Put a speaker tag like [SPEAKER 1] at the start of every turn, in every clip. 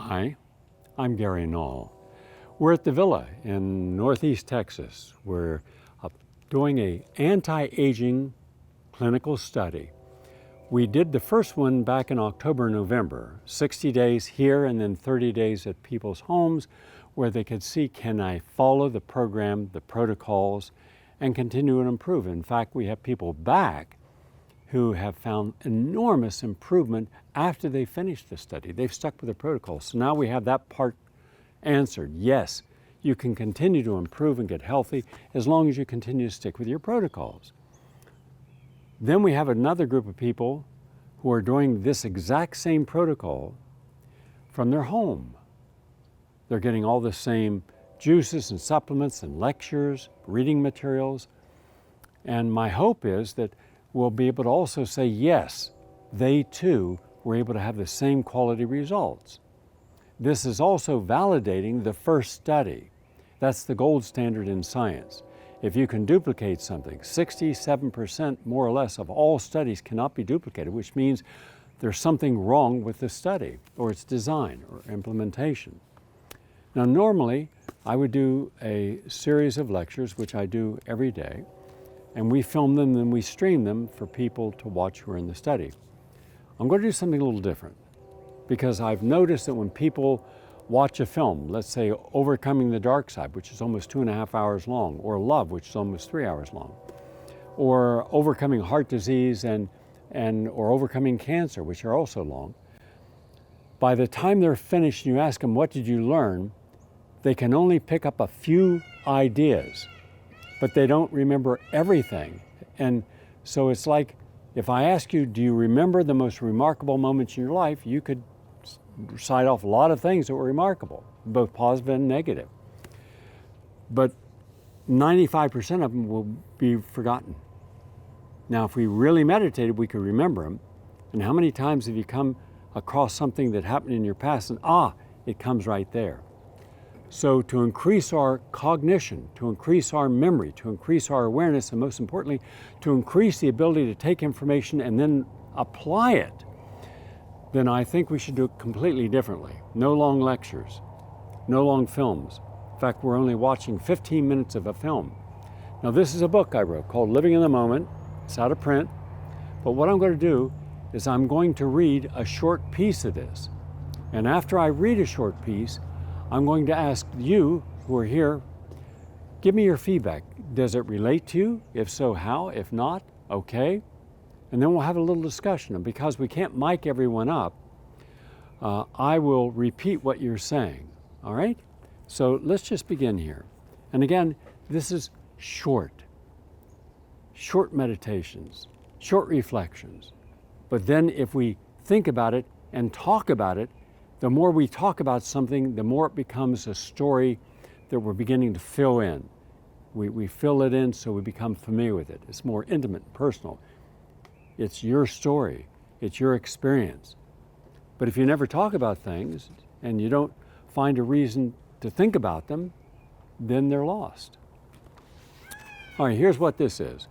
[SPEAKER 1] Hi, I'm Gary Null. We're at the Villa in Northeast Texas. We're doing an anti-aging clinical study. We did the first one back in October, November, 60 days here and then 30 days at people's homes where they could see, can I follow the program, the protocols, and continue to improve. In fact, we have people back who have found enormous improvement after they finished the study. They've stuck with the protocol. So now we have that part answered. Yes, you can continue to improve and get healthy as long as you continue to stick with your protocols. Then we have another group of people who are doing this exact same protocol from their home. They're getting all the same juices and supplements and lectures, reading materials. And my hope is that we'll be able to also say, yes, they too were able to have the same quality results. This is also validating the first study. That's the gold standard in science. If you can duplicate something, 67% more or less of all studies cannot be duplicated, which means there's something wrong with the study or its design or implementation. Now, normally, I would do a series of lectures, which I do every day, and we film them and we stream them for people to watch who are in the study. I'm going to do something a little different because I've noticed that when people watch a film, let's say Overcoming the Dark Side, which is almost 2.5 hours long, or Love, which is almost 3 hours long, or Overcoming Heart Disease or Overcoming Cancer, which are also long, by the time they're finished and you ask them, what did you learn? They can only pick up a few ideas, but they don't remember everything. And so it's like, if I ask you, do you remember the most remarkable moments in your life? You could cite off a lot of things that were remarkable, both positive and negative. But 95% of them will be forgotten. Now, if we really meditated, we could remember them. And how many times have you come across something that happened in your past and it comes right there. So to increase our cognition, to increase our memory, to increase our awareness, and most importantly, to increase the ability to take information and then apply it, then I think we should do it completely differently. No long lectures, no long films. In fact, we're only watching 15 minutes of a film. Now, this is a book I wrote called Living in the Moment. It's out of print. But what I'm going to do is I'm going to read a short piece of this. And after I read a short piece, I'm going to ask you who are here, give me your feedback. Does it relate to you? If so, how? If not, okay. And then we'll have a little discussion. And because we can't mic everyone up, I will repeat what you're saying, all right? So let's just begin here. And again, this is short meditations, short reflections. But then if we think about it and talk about it, the more we talk about something, the more it becomes a story that we're beginning to fill in. We fill it in so we become familiar with it. It's more intimate and personal. It's your story. It's your experience. But if you never talk about things and you don't find a reason to think about them, then they're lost. All right, here's what this is.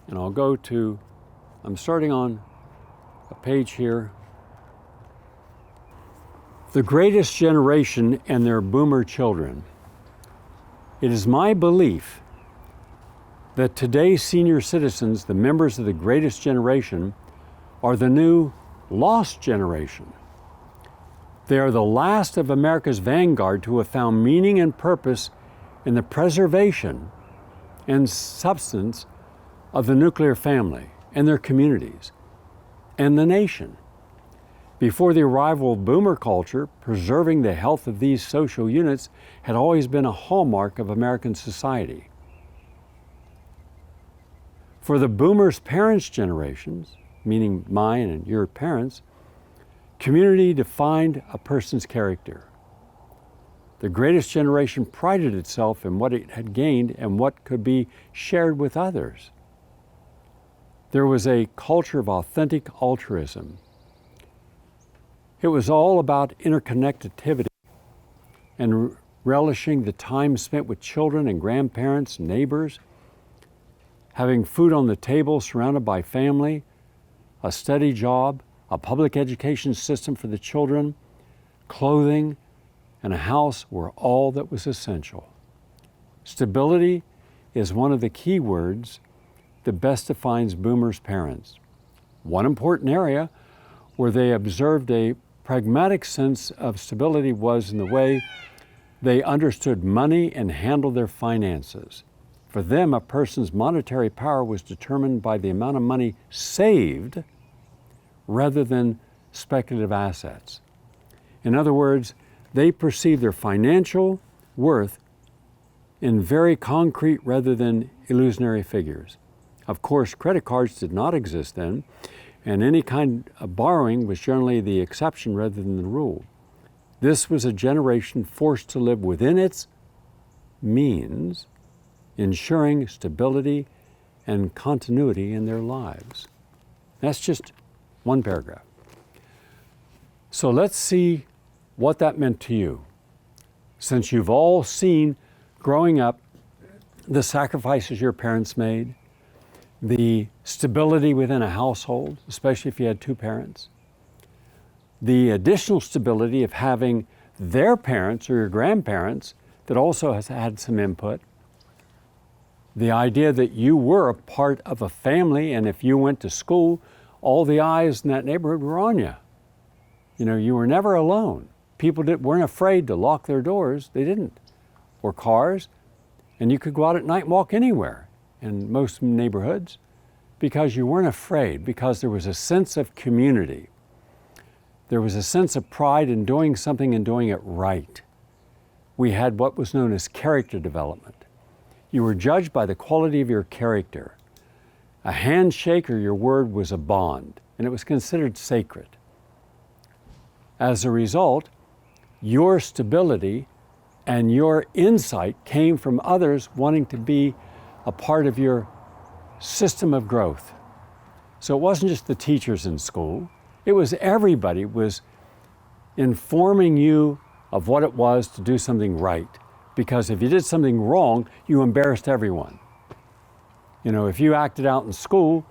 [SPEAKER 1] And I'm starting on a page here. The greatest generation and their boomer children. It is my belief that today's senior citizens, the members of the greatest generation, are the new lost generation. They are the last of America's vanguard to have found meaning and purpose in the preservation and substance of the nuclear family and their communities and the nation. Before the arrival of boomer culture, preserving the health of these social units had always been a hallmark of American society. For the boomers' parents' generations, meaning mine and your parents, community defined a person's character. The greatest generation prided itself in what it had gained and what could be shared with others. There was a culture of authentic altruism. It was all about interconnectivity and relishing the time spent with children and grandparents, neighbors, having food on the table surrounded by family, a steady job, a public education system for the children, clothing, and a house were all that was essential. Stability is one of the key words that best defines boomers' parents. One important area where they observed a pragmatic sense of stability was in the way they understood money and handled their finances. For them, a person's monetary power was determined by the amount of money saved rather than speculative assets. In other words, they perceived their financial worth in very concrete rather than illusionary figures. Of course, credit cards did not exist then, and any kind of borrowing was generally the exception rather than the rule. This was a generation forced to live within its means, ensuring stability and continuity in their lives. That's just one paragraph. So let's see what that meant to you. Since you've all seen growing up the sacrifices your parents made, the stability within a household, especially if you had two parents, the additional stability of having their parents or your grandparents that also has had some input, the idea that you were a part of a family, and if you went to school, all the eyes in that neighborhood were on you. You know, you were never alone. People weren't afraid to lock their doors. They didn't. Or cars. And you could go out at night and walk anywhere in most neighborhoods because you weren't afraid, because there was a sense of community. There was a sense of pride in doing something and doing it right. We had what was known as character development. You were judged by the quality of your character. A handshake or your word was a bond, and it was considered sacred. As a result, your stability and your insight came from others wanting to be a part of your system of growth. So it wasn't just the teachers in school, it was everybody was informing you of what it was to do something right. Because if you did something wrong, you embarrassed everyone. You know, if you acted out in school,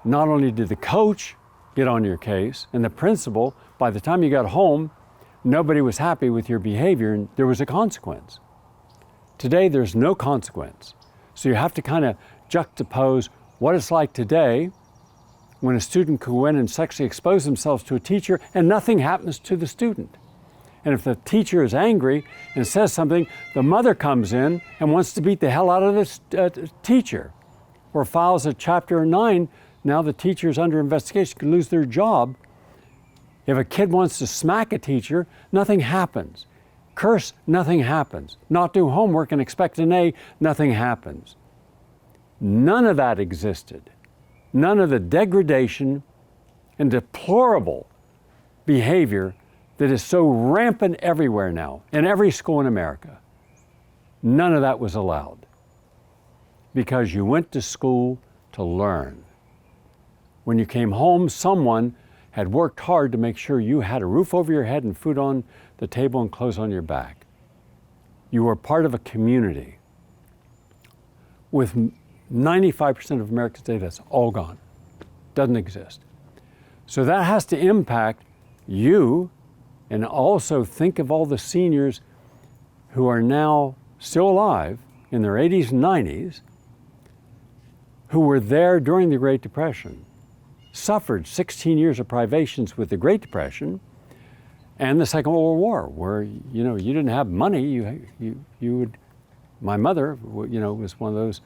[SPEAKER 1] not only did the coach get on your case and the principal, by the time you got home, nobody was happy with your behavior and there was a consequence. Today, there's no consequence. So you have to kind of juxtapose what it's like today when a student could go in and sexually expose themselves to a teacher and nothing happens to the student. And if the teacher is angry and says something, the mother comes in and wants to beat the hell out of the teacher, or files a Chapter 9. Now the teacher is under investigation, could lose their job. If a kid wants to smack a teacher, nothing happens. Curse, nothing happens. Not do homework and expect an A, nothing happens. None of that existed. None of the degradation and deplorable behavior that is so rampant everywhere now, in every school in America. None of that was allowed because you went to school to learn. When you came home, someone had worked hard to make sure you had a roof over your head and food on the table and clothes on your back. You were part of a community. With 95% of Americans today, that's all gone. Doesn't exist. So that has to impact you, and also think of all the seniors who are now still alive in their 80s and 90s, who were there during the Great Depression, suffered 16 years of privations with the Great Depression and the Second World War, where you didn't have money. You would. My mother, was one of those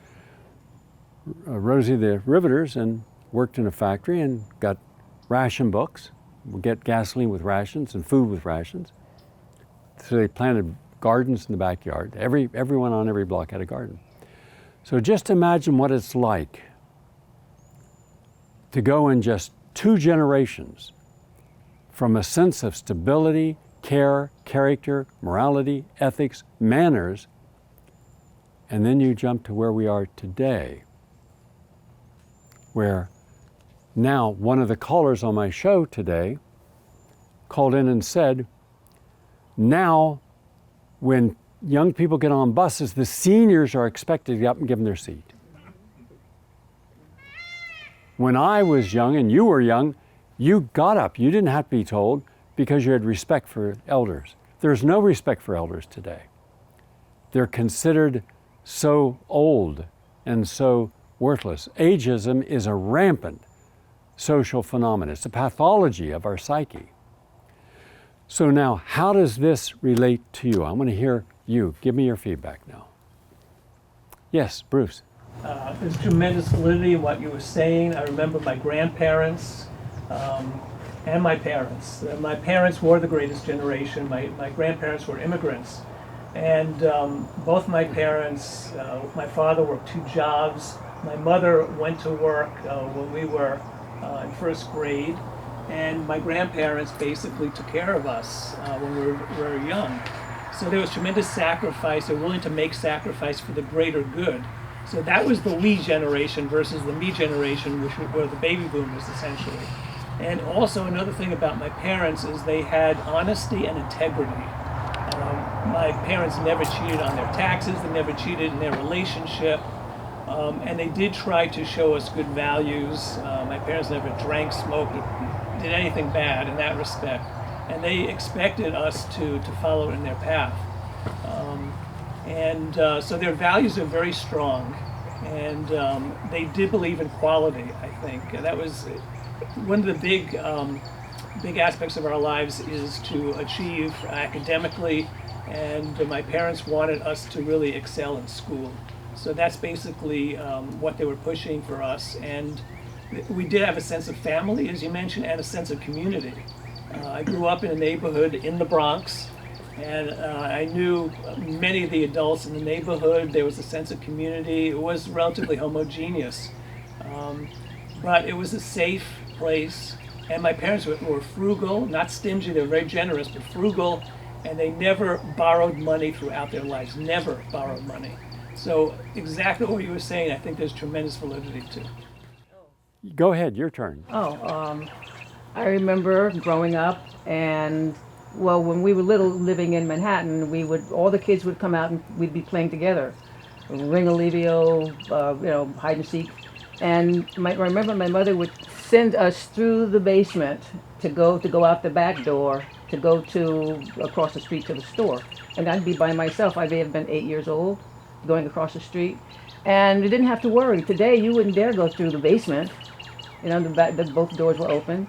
[SPEAKER 1] Rosie the Riveters, and worked in a factory and got ration books. Would get gasoline with rations and food with rations. So they planted gardens in the backyard. Everyone on every block had a garden. So just imagine what it's like to go in just 2 generations from a sense of stability, care, character, morality, ethics, manners, and then you jump to where we are today, where now one of the callers on my show today called in and said, now when young people get on buses, the seniors are expected to get up and give them their seat. When I was young and you were young, you got up. You didn't have to be told because you had respect for elders. There's no respect for elders today. They're considered so old and so worthless. Ageism is a rampant social phenomenon. It's a pathology of our psyche. So now, how does this relate to you? I want to hear you. Give me your feedback now. Yes, Bruce.
[SPEAKER 2] There's tremendous validity in what you were saying. I remember my grandparents and my parents. My parents were the greatest generation. My grandparents were immigrants. And both my parents, my father worked 2 jobs. My mother went to work when we were in 1st grade. And my grandparents basically took care of us when we were young. So there was tremendous sacrifice. They were willing to make sacrifice for the greater good. So that was the we generation versus the me generation, which were the baby boomers essentially. And also another thing about my parents is they had honesty and integrity. My parents never cheated on their taxes, they never cheated in their relationship, and they did try to show us good values. My parents never drank, smoked, did anything bad in that respect. And they expected us to follow in their path. So their values are very strong, and they did believe in quality, I think. That was one of the big aspects of our lives, is to achieve academically, and my parents wanted us to really excel in school. So that's basically what they were pushing for us. And we did have a sense of family, as you mentioned, and a sense of community. I grew up in a neighborhood in the Bronx, and I knew many of the adults in the neighborhood. There was a sense of community. It was relatively homogeneous, but it was a safe place. And my parents were frugal, not stingy. They were very generous, but frugal, and they never borrowed money throughout their lives, never borrowed money. So exactly what you were saying, I think there's tremendous validity to.
[SPEAKER 1] Go ahead, your turn.
[SPEAKER 3] I remember growing up, and well, when we were little, living in Manhattan, all the kids would come out and we'd be playing together, ring-a-levio, hide and seek. And I remember my mother would send us through the basement to go out the back door to go to across the street to the store. And I'd be by myself. I may have been 8 years old, going across the street, and you didn't have to worry. Today, you wouldn't dare go through the basement. Both doors were open.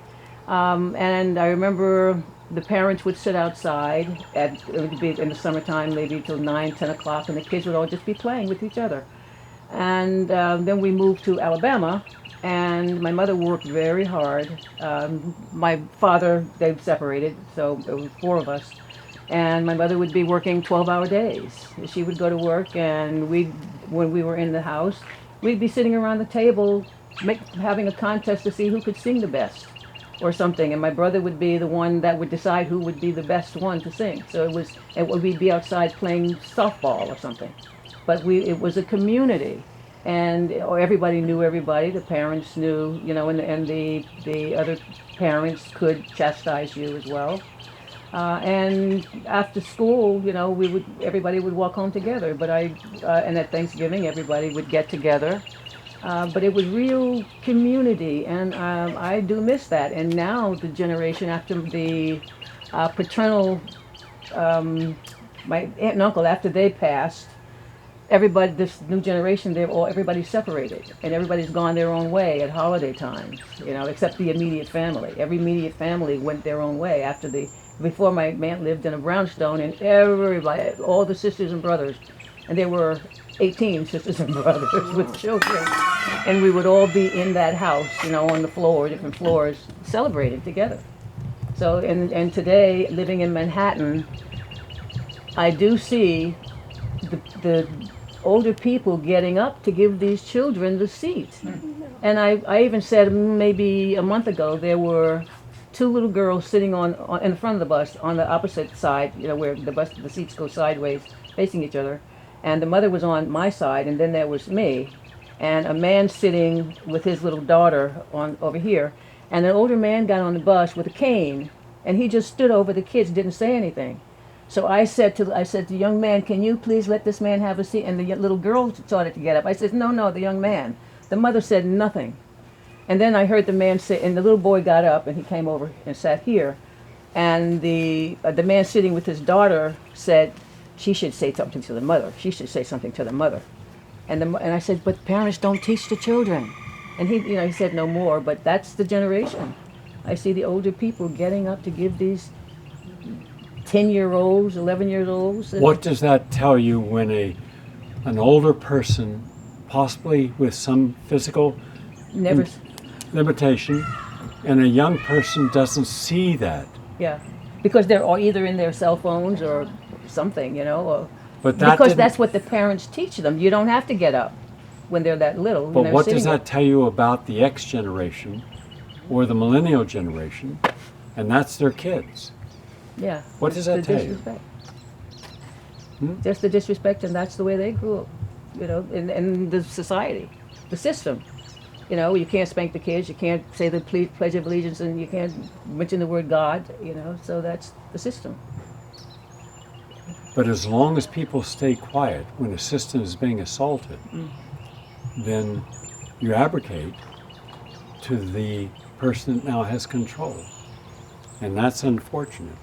[SPEAKER 3] And I remember the parents would sit outside it would be in the summertime, maybe till 9, 10 o'clock, and the kids would all just be playing with each other. And then we moved to Alabama, and my mother worked very hard. My father, they've separated, so it was 4 of us. And my mother would be working 12-hour days. She would go to work, and when we were in the house, we'd be sitting around the table having a contest to see who could sing the best or something. And my brother would be the one that would decide who would be the best one to sing. So we'd be outside playing softball or something. But it was a community, and everybody knew everybody. The parents knew, and the other parents could chastise you as well. And after school, everybody would walk home together. But and at Thanksgiving, everybody would get together. But it was real community, and I do miss that. And now the generation after the paternal, my aunt and uncle, after they passed, this new generation, everybody's separated, and everybody's gone their own way at holiday times, except the immediate family. Every immediate family went their own way before my aunt lived in a brownstone, and everybody, all the sisters and brothers, and there were 18 sisters and brothers with children, and we would all be in that house, on the floor, different floors, celebrating together. So, and today, living in Manhattan, I do see the older people getting up to give these children the seat. And I even said maybe a month ago, there were 2 little girls sitting in the front of the bus on the opposite side, where the seats go sideways, facing each other. And the mother was on my side, and then there was me, and a man sitting with his little daughter over here. And an older man got on the bus with a cane, and he just stood over the kids, didn't say anything. So I said to the young man, "Can you please let this man have a seat?" And the little girl started to get up. I said, "No, the young man." The mother said nothing. And then I heard the man say, and the little boy got up, and he came over and sat here. And the man sitting with his daughter said, she should say something to the mother. She should say something to the mother. And I said, but parents don't teach the children. And he said no more, but that's the generation. I see the older people getting up to give these 10-year-olds, 11-year-olds.
[SPEAKER 1] What does that tell you when an older person, possibly with some physical
[SPEAKER 3] Never,
[SPEAKER 1] limitation, and a young person doesn't see that?
[SPEAKER 3] yeah, because they're all either in their cell phones or something, or
[SPEAKER 1] But that
[SPEAKER 3] because
[SPEAKER 1] didn't-
[SPEAKER 3] that's what the parents teach them. You don't have to get up when they're that little.
[SPEAKER 1] But
[SPEAKER 3] they're
[SPEAKER 1] what
[SPEAKER 3] sitting
[SPEAKER 1] does
[SPEAKER 3] there.
[SPEAKER 1] that tell you about the X generation or the millennial generation? And that's their kids.
[SPEAKER 3] Yeah.
[SPEAKER 1] What does
[SPEAKER 3] the
[SPEAKER 1] that tell you?
[SPEAKER 3] disrespect. Just the disrespect, and that's the way they grew up, in the society, the system. You can't spank the kids, you can't say the Pledge of Allegiance, and you can't mention the word God, so that's the system.
[SPEAKER 1] But as long as people stay quiet when a system is being assaulted, then you abrogate to the person that now has control. And that's unfortunate.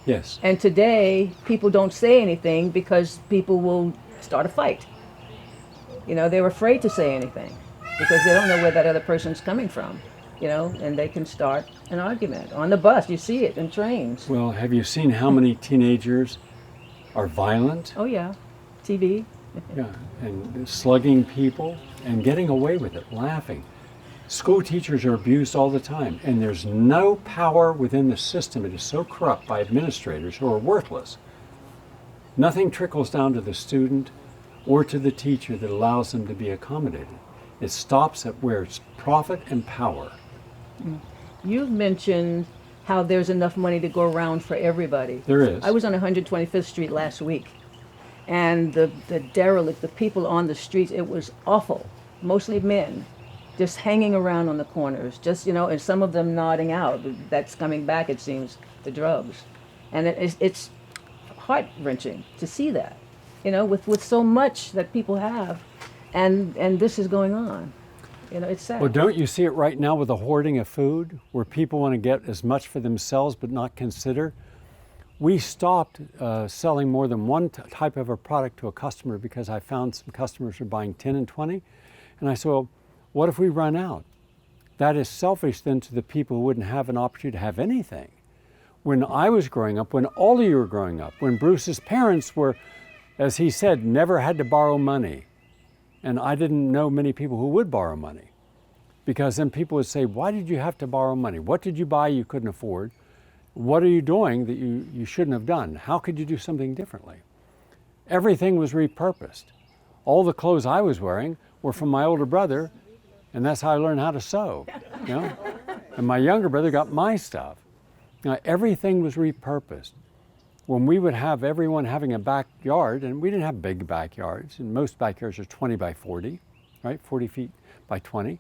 [SPEAKER 1] Yes.
[SPEAKER 3] And today, people don't say anything because people will start a fight. They're afraid to say anything because they don't know where that other person's coming from, and they can start an argument. On the bus, you see it in trains.
[SPEAKER 1] Well, have you seen how many teenagers are violent?
[SPEAKER 3] Oh, yeah. TV.
[SPEAKER 1] Yeah, and slugging people and getting away with it, laughing. School teachers are abused all the time, and there's no power within the system. It is so corrupt by administrators who are worthless. Nothing trickles down to the student or to the teacher that allows them to be accommodated. It stops at where it's profit and power.
[SPEAKER 3] You've mentioned how there's enough money to go around for everybody.
[SPEAKER 1] There is.
[SPEAKER 3] I was on 125th Street last week, and the derelict, the people on the streets, it was awful. Mostly men, just hanging around on the corners, and some of them nodding out. That's coming back, it seems, the drugs. And it's heart-wrenching to see that, with so much that people have, and this is going on. It's sad.
[SPEAKER 1] Well, don't you see it right now with the hoarding of food, where people want to get as much for themselves but not consider? We stopped selling more than one type of a product to a customer because I found some customers were buying 10 and 20. And I said, well, what if we run out? That is selfish then to the people who wouldn't have an opportunity to have anything. When I was growing up, when all of you were growing up, when Bruce's parents were, as he said, never had to borrow money. And I didn't know many people who would borrow money. Because then people would say, why did you have to borrow money? What did you buy you couldn't afford? What are you doing that you shouldn't have done? How could you do something differently? Everything was repurposed. All the clothes I was wearing were from my older brother, and that's how I learned how to sew. And my younger brother got my stuff. Everything was repurposed. When we would have everyone having a backyard, and we didn't have big backyards, and most backyards are 20 by 40, right? 40 feet by 20.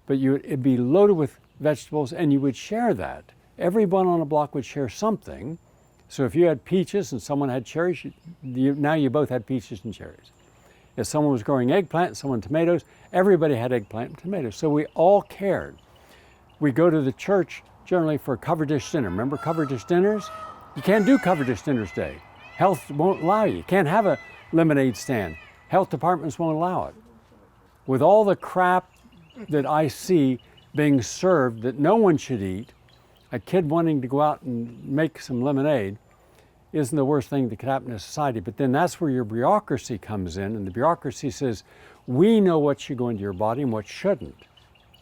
[SPEAKER 1] But it'd be loaded with vegetables, and you would share that. Everyone on a block would share something. So if you had peaches and someone had cherries, now you both had peaches and cherries. If someone was growing eggplant, someone tomatoes, everybody had eggplant and tomatoes. So we all cared. We go to the church generally for a cover dish dinner. Remember cover dish dinners? You can't do cover dish dinners today. Health won't allow you. You can't have a lemonade stand. Health departments won't allow it. With all the crap that I see being served that no one should eat, a kid wanting to go out and make some lemonade isn't the worst thing that could happen to society. But then that's where your bureaucracy comes in, and the bureaucracy says, we know what should go into your body and what shouldn't.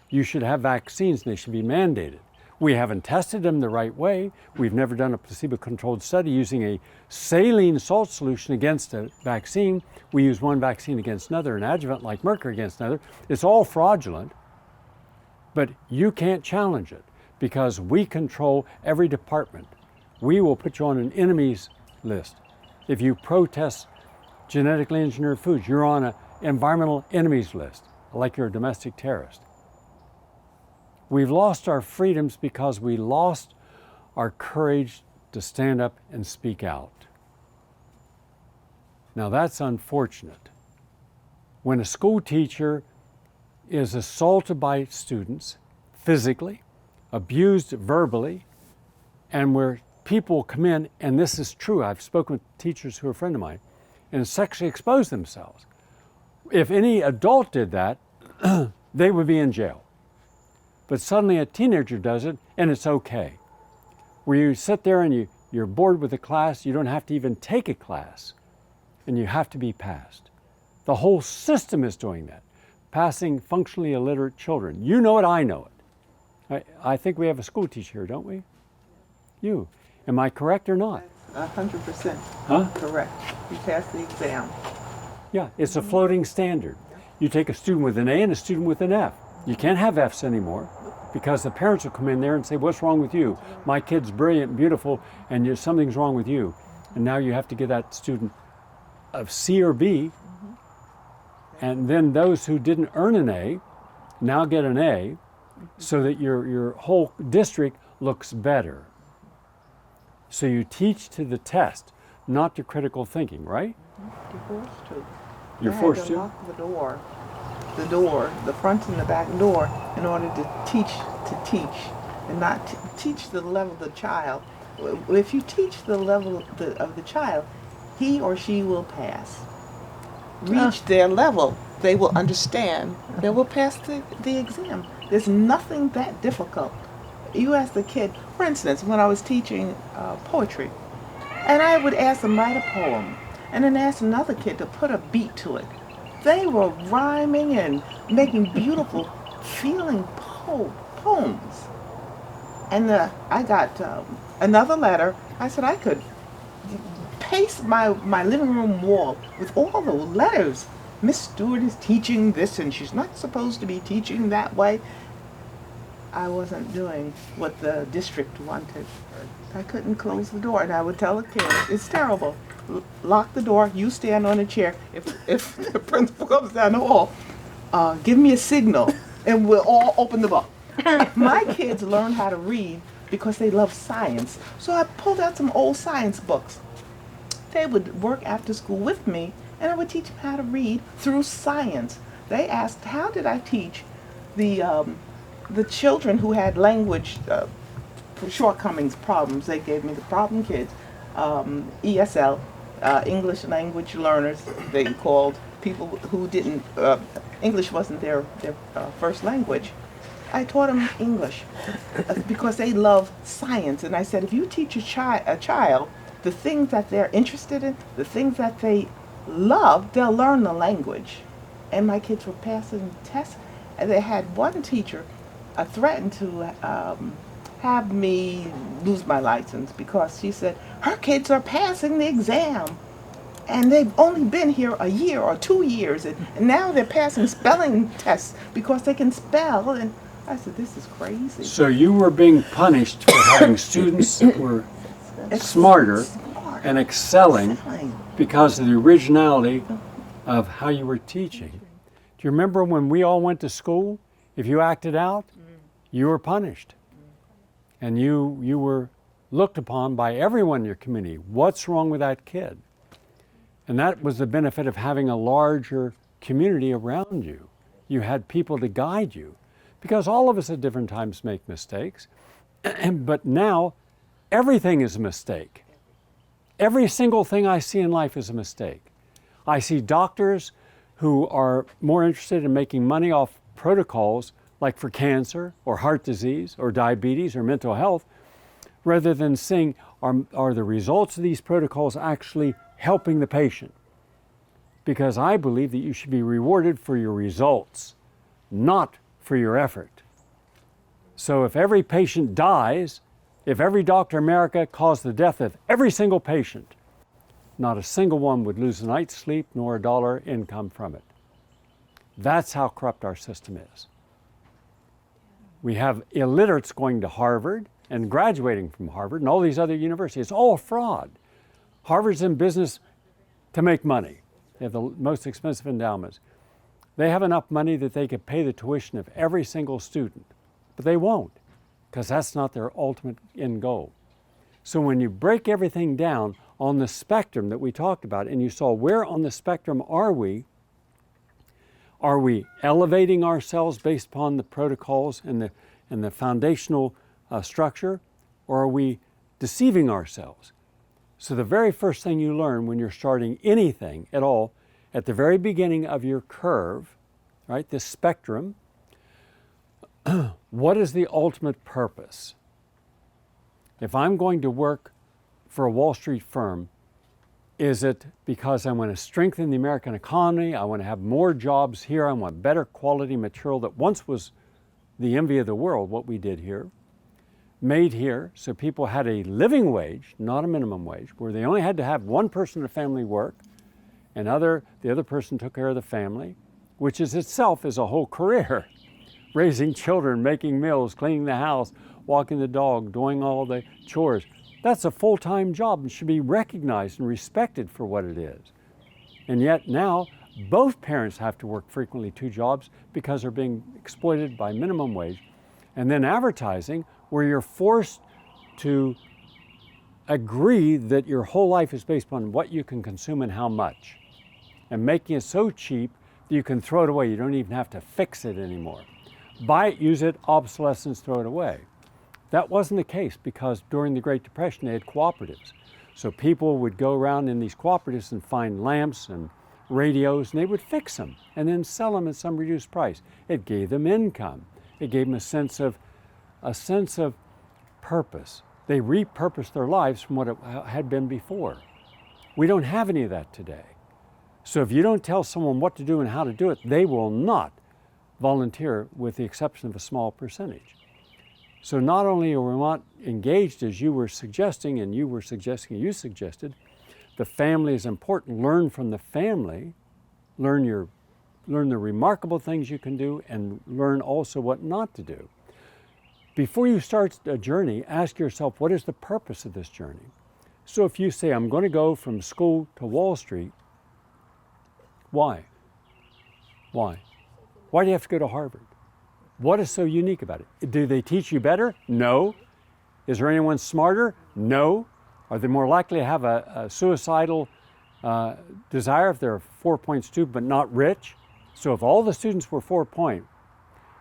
[SPEAKER 1] You should have vaccines and they should be mandated. We haven't tested them the right way. We've never done a placebo-controlled study using a saline salt solution against a vaccine. We use one vaccine against another, an adjuvant like mercury against another. It's all fraudulent, but you can't challenge it because we control every department. We will put you on an enemies list. If you protest genetically engineered foods, you're on an environmental enemies list, like you're a domestic terrorist. We've lost our freedoms because we lost our courage to stand up and speak out. Now that's unfortunate. When a school teacher is assaulted by students physically, abused verbally, and where people come in, and this is true, I've spoken with teachers who are a friend of mine, and sexually expose themselves. If any adult did that, they would be in jail. But suddenly a teenager does it, and it's okay. Where you sit there and you're bored with the class, you don't have to even take a class, and you have to be passed. The whole system is doing that, passing functionally illiterate children. You know it, I know it. I think we have a school teacher here, don't we? You. Am I correct or not?
[SPEAKER 4] 100%
[SPEAKER 1] Huh?
[SPEAKER 4] correct. You passed the exam.
[SPEAKER 1] Yeah, it's a floating standard. You take a student with an A and a student with an F. You can't have Fs anymore because the parents will come in there and say, what's wrong with you? My kid's brilliant, beautiful, and something's wrong with you. And now you have to give that student a C or B. And then those who didn't earn an A now get an A so that your whole district looks better. So you teach to the test, not to critical thinking, right?
[SPEAKER 4] You're forced to.
[SPEAKER 1] You're
[SPEAKER 4] I had
[SPEAKER 1] forced
[SPEAKER 4] to
[SPEAKER 1] to?
[SPEAKER 4] lock the door, the front and the back door, in order to teach, and not teach the level of the child. If you teach the level of the child, he or she will pass. Reach their level, they will understand, they will pass the exam. There's nothing that difficult. You ask the kid, for instance, when I was teaching poetry, and I would ask them write a poem, and then ask another kid to put a beat to it. They were rhyming and making beautiful, feeling poems. And I got another letter. I said I could paste my living room wall with all the letters. Miss Stewart is teaching this, and she's not supposed to be teaching that way. I wasn't doing what the district wanted. I couldn't close the door, and I would tell the kid, it's terrible. Lock the door, you stand on a chair. If the principal comes down the hall, give me a signal, and we'll all open the book. My kids learned how to read because they love science. So I pulled out some old science books. They would work after school with me, and I would teach them how to read through science. They asked, how did I teach the children who had language shortcomings, problems? They gave me the problem kids, ESL, English language learners, they called people who didn't, English wasn't their first language. I taught them English because they love science. And I said, if you teach a child the things that they're interested in, the things that they love, they'll learn the language. And my kids were passing tests. And they had one teacher threatened to have me lose my license because she said, her kids are passing the exam. And they've only been here a year or 2 years. And now they're passing spelling tests because they can spell. And I said, this is crazy.
[SPEAKER 1] So you were being punished for having students that were smarter and excelling because of the originality of how you were teaching. Do you remember when we all went to school? If you acted out, you were punished. And you were looked upon by everyone in your community. What's wrong with that kid? And that was the benefit of having a larger community around you. You had people to guide you. Because all of us at different times make mistakes. But now, everything is a mistake. Every single thing I see in life is a mistake. I see doctors who are more interested in making money off protocols like for cancer or heart disease or diabetes or mental health, rather than seeing are the results of these protocols actually helping the patient. Because I believe that you should be rewarded for your results, not for your effort. So if every patient dies, if every doctor in America caused the death of every single patient, not a single one would lose a night's sleep nor a dollar income from it. That's how corrupt our system is. We have illiterates going to Harvard and graduating from Harvard and all these other universities. It's all fraud. Harvard's in business to make money. They have the most expensive endowments. They have enough money that they could pay the tuition of every single student, but they won't, because that's not their ultimate end goal. So when you break everything down on the spectrum that we talked about, and you saw where on the spectrum are we elevating ourselves based upon the protocols and the foundational structure, or are we deceiving ourselves. So the very first thing you learn when you're starting anything at all, at the very beginning of your curve, right, this spectrum, what is the ultimate purpose? If I'm going to work for a Wall Street firm, is it because I want to strengthen the American economy, I want to have more jobs here, I want better quality material that once was the envy of the world, what we did here, made here, so people had a living wage, not a minimum wage, where they only had to have one person in the family work, and the other person took care of the family, which is itself is a whole career. Raising children, making meals, cleaning the house, walking the dog, doing all the chores. That's a full-time job and should be recognized and respected for what it is. And yet now, both parents have to work frequently 2 jobs because they're being exploited by minimum wage. And then advertising, where you're forced to agree that your whole life is based on what you can consume and how much. And making it so cheap that you can throw it away. You don't even have to fix it anymore. Buy it, use it, obsolescence, throw it away. That wasn't the case because during the Great Depression they had cooperatives. So people would go around in these cooperatives and find lamps and radios, and they would fix them and then sell them at some reduced price. It gave them income. It gave them a sense of purpose. They repurposed their lives from what it had been before. We don't have any of that today. So if you don't tell someone what to do and how to do it, they will not volunteer, with the exception of a small percentage. So not only are we not engaged as you were suggesting, and you suggested, the family is important. Learn from the family, learn the remarkable things you can do, and learn also what not to do. Before you start a journey, ask yourself, what is the purpose of this journey? So if you say, I'm going to go from school to Wall Street, why? Why? Why do you have to go to Harvard? What is so unique about it? Do they teach you better? No. Is there anyone smarter? No. Are they more likely to have a suicidal desire if they're 4-point student but not rich? So if all the students were 4-point,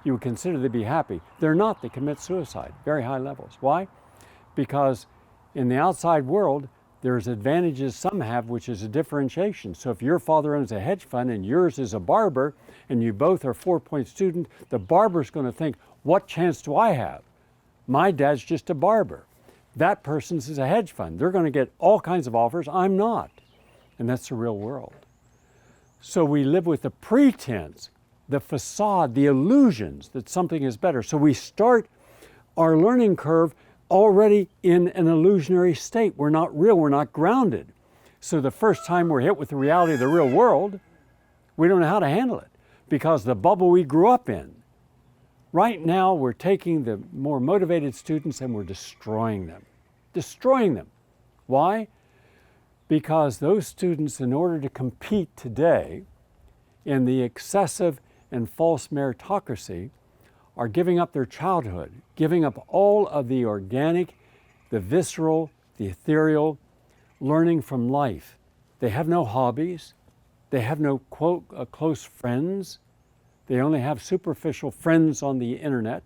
[SPEAKER 1] you would consider they'd be happy. They're not. They commit suicide, very high levels. Why? Because in the outside world, there's advantages some have, which is a differentiation. So if your father owns a hedge fund and yours is a barber, and you both are 4-point student, the barber's going to think, what chance do I have? My dad's just a barber. That person's is a hedge fund. They're going to get all kinds of offers. I'm not. And that's the real world. So we live with the pretense, the facade, the illusions that something is better. So we start our learning curve already in an illusionary state. We're not real, we're not grounded. So the first time we're hit with the reality of the real world, we don't know how to handle it because the bubble we grew up in. Right now, we're taking the more motivated students and we're destroying them. Destroying them. Why? Because those students, in order to compete today in the excessive and false meritocracy, are giving up their childhood, giving up all of the organic, the visceral, the ethereal, learning from life. They have no hobbies. They have no, quote, close friends. They only have superficial friends on the internet.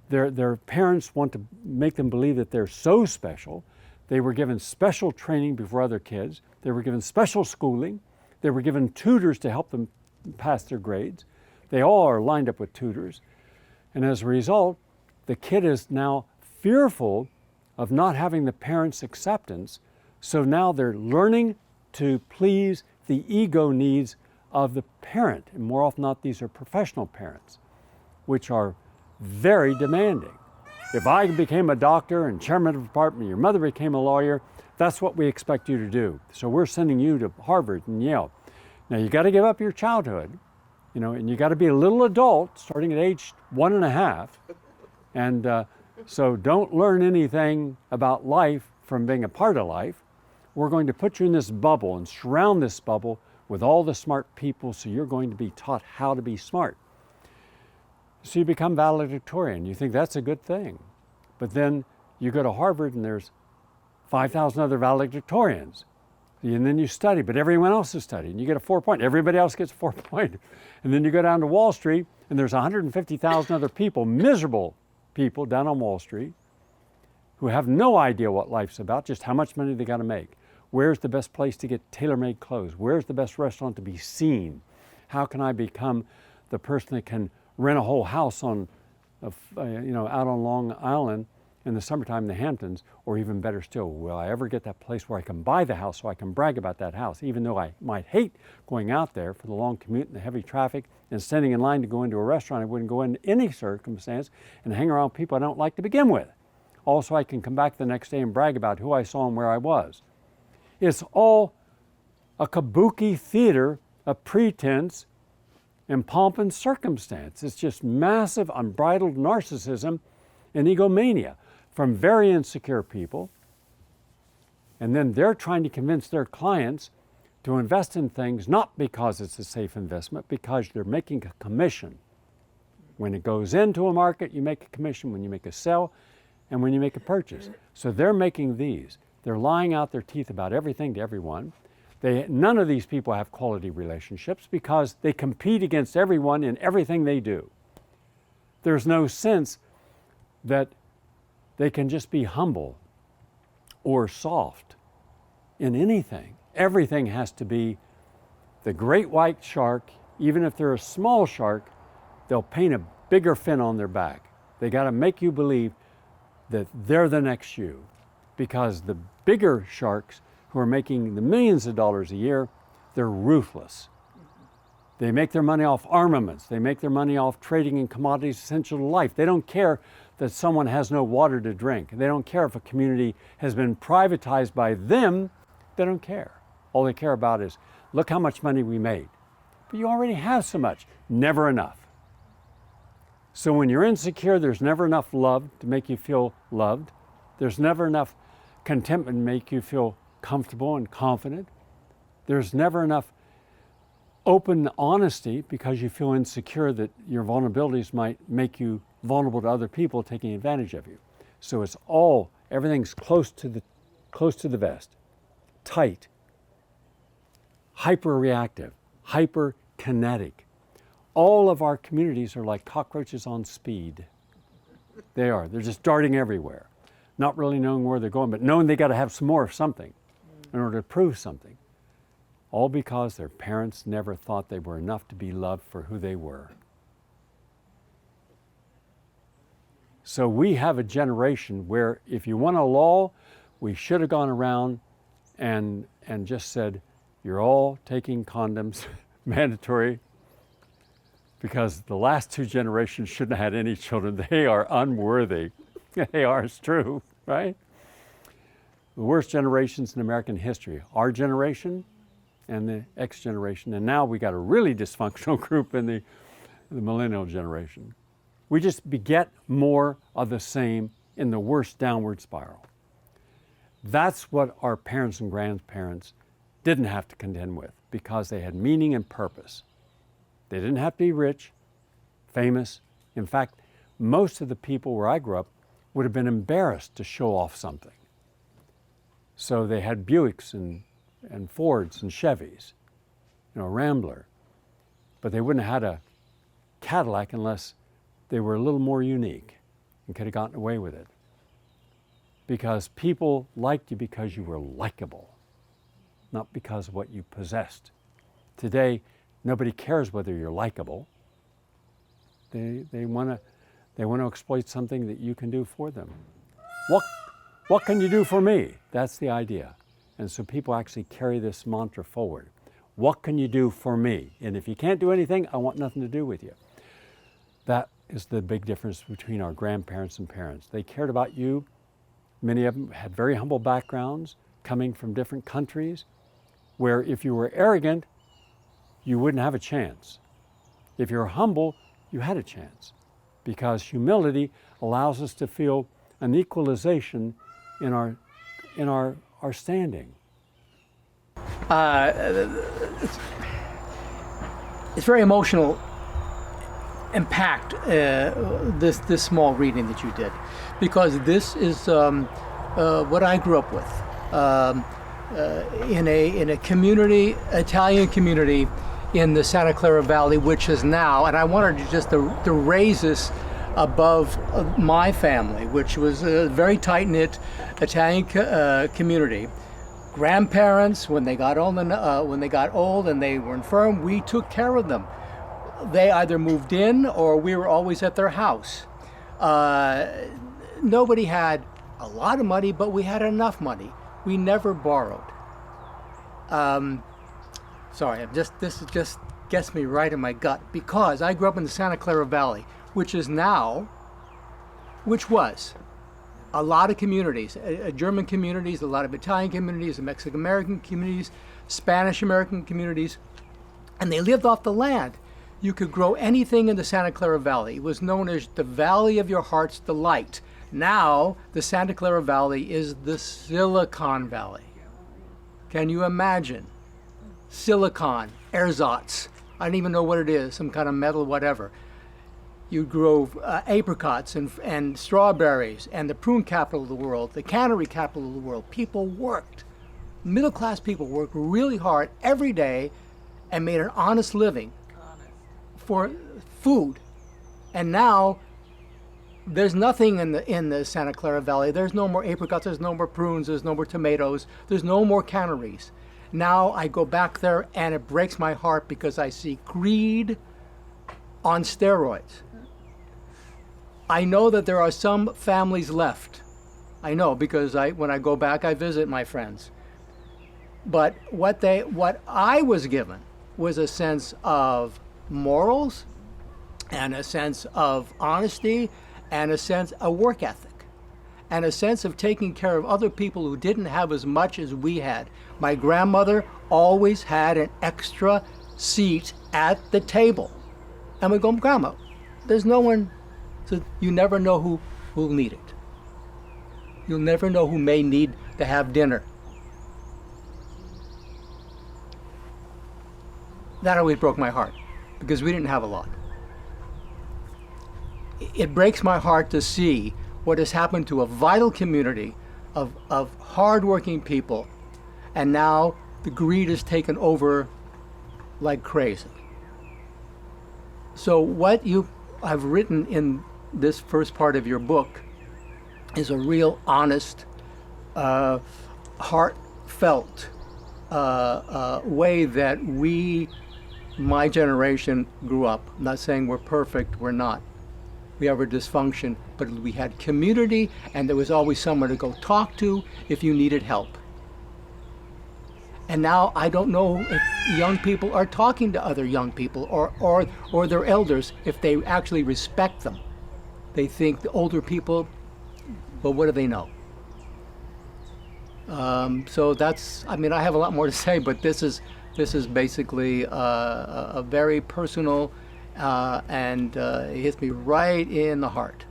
[SPEAKER 1] Their parents want to make them believe that they're so special. They were given special training before other kids. They were given special schooling. They were given tutors to help them pass their grades. They all are lined up with tutors. And as a result, the kid is now fearful of not having the parents' acceptance. So now they're learning to please the ego needs of the parent. And more often than not, these are professional parents, which are very demanding. If I became a doctor and chairman of a department, your mother became a lawyer, that's what we expect you to do. So we're sending you to Harvard and Yale. Now you got to give up your childhood, and you got to be a little adult starting at age 1.5. And so don't learn anything about life from being a part of life. We're going to put you in this bubble and surround this bubble with all the smart people, so you're going to be taught how to be smart. So you become valedictorian. You think that's a good thing. But then you go to Harvard and there's 5,000 other valedictorians. And then you study, but everyone else is studying. You get a 4-point, everybody else gets a 4-point. And then you go down to Wall Street and there's 150,000 other people, miserable people down on Wall Street, who have no idea what life's about, just how much money they got to make. Where's the best place to get tailor-made clothes? Where's the best restaurant to be seen? How can I become the person that can rent a whole house on, out on Long Island in the summertime in the Hamptons, or even better still, will I ever get that place where I can buy the house so I can brag about that house, even though I might hate going out there for the long commute and the heavy traffic and standing in line to go into a restaurant I wouldn't go in any circumstance and hang around people I don't like to begin with. Also, I can come back the next day and brag about who I saw and where I was. It's all a kabuki theater of pretense and pomp and circumstance. It's just massive, unbridled narcissism and egomania from very insecure people. And then they're trying to convince their clients to invest in things not because it's a safe investment, because they're making a commission. When it goes into a market, you make a commission. When you make a sell, and when you make a purchase. So they're making these. They're lying out their teeth about everything to everyone. None of these people have quality relationships because they compete against everyone in everything they do. There's no sense that they can just be humble or soft in anything. Everything has to be the great white shark. Even if they're a small shark, they'll paint a bigger fin on their back. They got to make you believe that they're the next you, because the bigger sharks who are making the millions of dollars a year, they're ruthless. They make their money off armaments. They make their money off trading in commodities essential to life. They don't care that someone has no water to drink. They don't care if a community has been privatized by them. They don't care. All they care about is, look how much money we made. But you already have so much. Never enough. So when you're insecure, there's never enough love to make you feel loved. There's never enough contentment to make you feel comfortable and confident. There's never enough open honesty because you feel insecure that your vulnerabilities might make you vulnerable to other people taking advantage of you. So it's everything's close to the vest, tight, hyper-reactive, hyper-kinetic. All of our communities are like cockroaches on speed. They are. They're just darting everywhere, not really knowing where they're going, but knowing they got to have some more of something in order to prove something. All because their parents never thought they were enough to be loved for who they were. So we have a generation where if you want a law, we should have gone around and just said, you're all taking condoms, mandatory, because the last two generations shouldn't have had any children. They are unworthy. They are, it's true, right? The worst generations in American history, our generation and the X generation, and now we got a really dysfunctional group in the millennial generation. We just beget more of the same in the worst downward spiral. That's what our parents and grandparents didn't have to contend with because they had meaning and purpose. They didn't have to be rich, famous. In fact, most of the people where I grew up would have been embarrassed to show off something. So they had Buicks and Fords and Chevys, Rambler. But they wouldn't have had a Cadillac unless they were a little more unique and could have gotten away with it. Because people liked you because you were likable, not because of what you possessed. Today, nobody cares whether you're likable. They want to exploit something that you can do for them. What can you do for me? That's the idea. And so people actually carry this mantra forward. What can you do for me? And if you can't do anything, I want nothing to do with you. That is the big difference between our grandparents and parents. They cared about you. Many of them had very humble backgrounds, coming from different countries, where if you were arrogant, you wouldn't have a chance. If you're humble, you had a chance, because humility allows us to feel an equalization in our standing.
[SPEAKER 5] It's very emotional impact, this small reading that you did, because this is what I grew up with in a community, Italian community in the Santa Clara Valley, which is now, and I wanted to just to raise this above my family, which was a very tight-knit Italian community. Grandparents, when they got old and they were infirm, we took care of them. They either moved in or we were always at their house. Nobody had a lot of money, but we had enough money. We never borrowed. Sorry, this just gets me right in my gut, because I grew up in the Santa Clara Valley, which was a lot of communities, German communities, a lot of Italian communities, Mexican American communities, Spanish American communities, and they lived off the land. You could grow anything in the Santa Clara Valley. It was known as the Valley of Your Heart's Delight. Now, the Santa Clara Valley is the Silicon Valley. Can you imagine? Silicon, ersatz. I don't even know what it is, some kind of metal, whatever. You grow apricots and strawberries, and the prune capital of the world, the cannery capital of the world. People worked. Middle-class people worked really hard every day and made an honest living for food. And now there's nothing in the Santa Clara Valley. There's no more apricots, there's no more prunes, there's no more tomatoes, there's no more canneries. Now I go back there and it breaks my heart, because I see greed on steroids. I know that there are some families left. I know, because when I go back, I visit my friends. But what I was given was a sense of morals and a sense of honesty and a sense of work ethic and a sense of taking care of other people who didn't have as much as we had. My grandmother always had an extra seat at the table. And we go, Grandma, there's no one, so you never know who will need it. You'll never know who may need to have dinner. That always broke my heart, because we didn't have a lot. It breaks my heart to see what has happened to a vital community of hardworking people, and now the greed has taken over like crazy. So what you have written in this first part of your book is a real honest, heartfelt way that my generation grew up. I'm not saying we're perfect, we're not. We have a dysfunction, but we had community, and there was always someone to go talk to if you needed help. And now I don't know if young people are talking to other young people or their elders, if they actually respect them. They think the older people, but what do they know? So that's, I mean, I have a lot more to say, but this is basically a very personal, and it hits me right in the heart.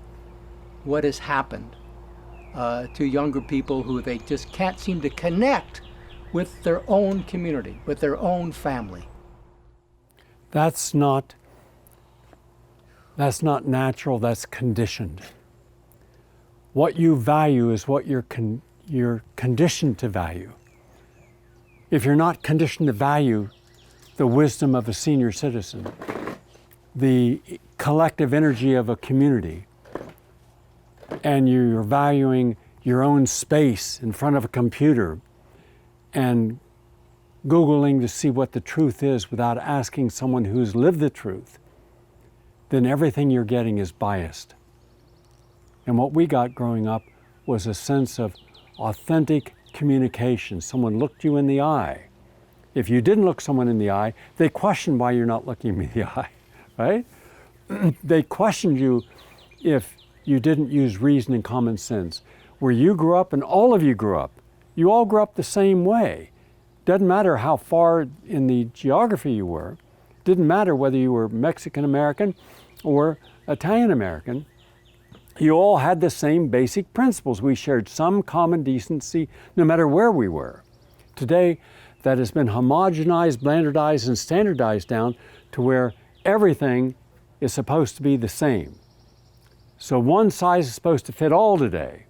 [SPEAKER 5] What has happened to younger people who they just can't seem to connect with their own community, with their own family.
[SPEAKER 1] That's not natural, that's conditioned. What you value is what you're conditioned to value. If you're not conditioned to value the wisdom of a senior citizen, the collective energy of a community, and you're valuing your own space in front of a computer and Googling to see what the truth is without asking someone who's lived the truth, then everything you're getting is biased. And what we got growing up was a sense of authentic communication. Someone looked you in the eye. If you didn't look someone in the eye, they questioned why you're not looking me in the eye, right? They questioned you if you didn't use reason and common sense. Where you grew up and all of you grew up, you all grew up the same way. Doesn't matter how far in the geography you were. Didn't matter whether you were Mexican American or Italian American. You all had the same basic principles. We shared some common decency no matter where we were. Today, that has been homogenized, blandardized, and standardized down to where everything is supposed to be the same. So one size is supposed to fit all today.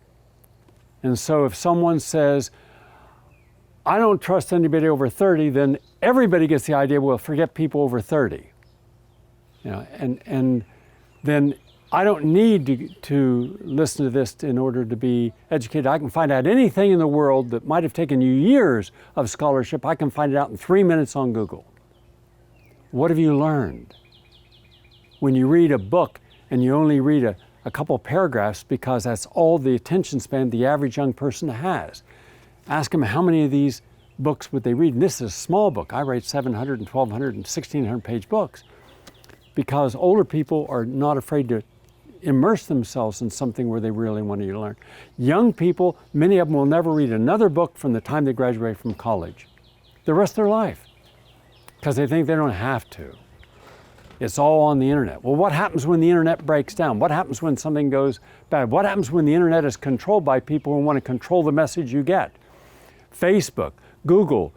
[SPEAKER 1] And so if someone says, I don't trust anybody over 30, then everybody gets the idea, well, forget people over 30. You know, and then I don't need to listen to this in order to be educated. I can find out anything in the world that might have taken you years of scholarship. I can find it out in 3 minutes on Google. What have you learned? When you read a book and you only read a couple paragraphs because that's all the attention span the average young person has. Ask them how many of these books would they read. And this is a small book. I write 700 and 1,200 and 1,600 page books because older people are not afraid to immerse themselves in something where they really want to learn. Young people, many of them will never read another book from the time they graduate from college, the rest of their life, because they think they don't have to. It's all on the internet. Well, what happens when the internet breaks down? What happens when something goes bad? What happens when the internet is controlled by people who want to control the message you get? Facebook, Google,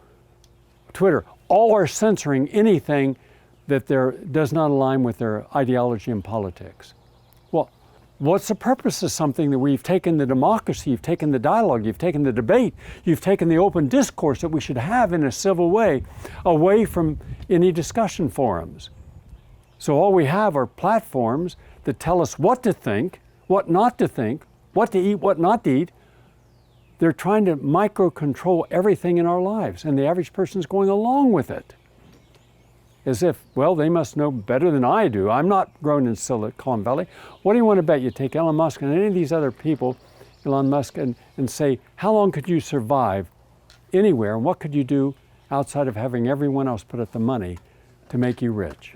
[SPEAKER 1] Twitter, all are censoring anything that does not align with their ideology and politics. Well, what's the purpose of something that we've taken the democracy, you've taken the dialogue, you've taken the debate, you've taken the open discourse that we should have in a civil way away from any discussion forums? So all we have are platforms that tell us what to think, what not to think, what to eat, what not to eat. They're trying to micro-control everything in our lives, and the average person's going along with it. As if, well, they must know better than I do. I'm not grown in Silicon Valley. What do you want to bet? You take Elon Musk and any of these other people, Elon Musk, and say, how long could you survive anywhere, and what could you do outside of having everyone else put up the money to make you rich?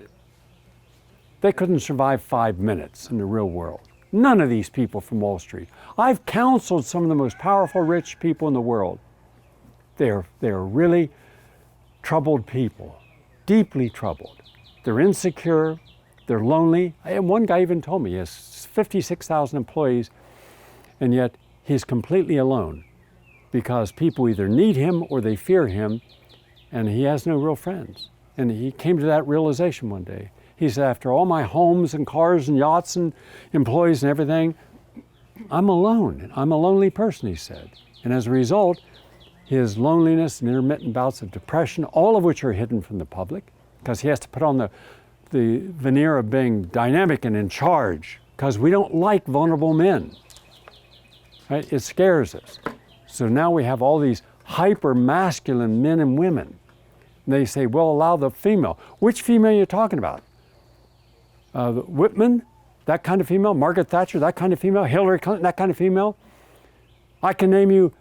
[SPEAKER 1] They couldn't survive 5 minutes in the real world. None of these people from Wall Street. I've counseled some of the most powerful, rich people in the world. They're really troubled people. Deeply troubled. They're insecure, they're lonely. And one guy even told me he has 56,000 employees, and yet he's completely alone because people either need him or they fear him, and he has no real friends. And he came to that realization one day. He said, after all my homes and cars and yachts and employees and everything, I'm alone. I'm a lonely person, he said. And as a result, his loneliness and intermittent bouts of depression, all of which are hidden from the public, because he has to put on the veneer of being dynamic and in charge, because we don't like vulnerable men. Right? It scares us. So now we have all these hyper-masculine men and women. And they say, well, allow the female. Which female are you talking about? Whitman, that kind of female? Margaret Thatcher, that kind of female? Hillary Clinton, that kind of female? I can name you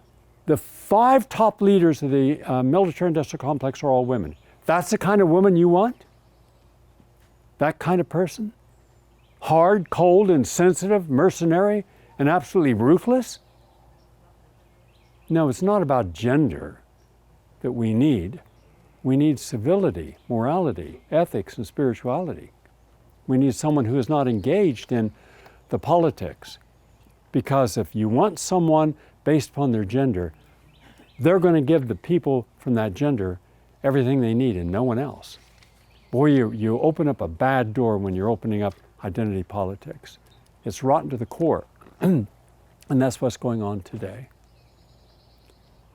[SPEAKER 1] the 5 top leaders of the military-industrial complex are all women. That's the kind of woman you want? That kind of person? Hard, cold, insensitive, mercenary, and absolutely ruthless? No, it's not about gender that we need. We need civility, morality, ethics, and spirituality. We need someone who is not engaged in the politics. Because if you want someone based upon their gender, they're going to give the people from that gender everything they need and no one else. Boy, you open up a bad door when you're opening up identity politics. It's rotten to the core. And that's what's going on today.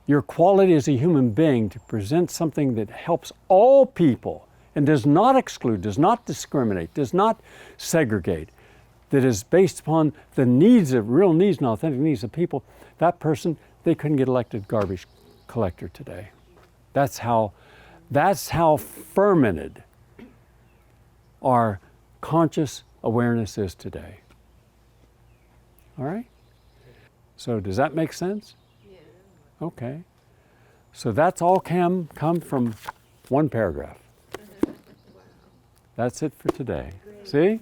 [SPEAKER 1] Your quality as a human being to present something that helps all people and does not exclude, does not discriminate, does not segregate, that is based upon the needs of, real needs and authentic needs of people, that person, they couldn't get elected garbage collector today. That's how fermented our conscious awareness is today. All right? So does that make sense? Yeah. Okay. So that's all come from one paragraph. That's it for today. See?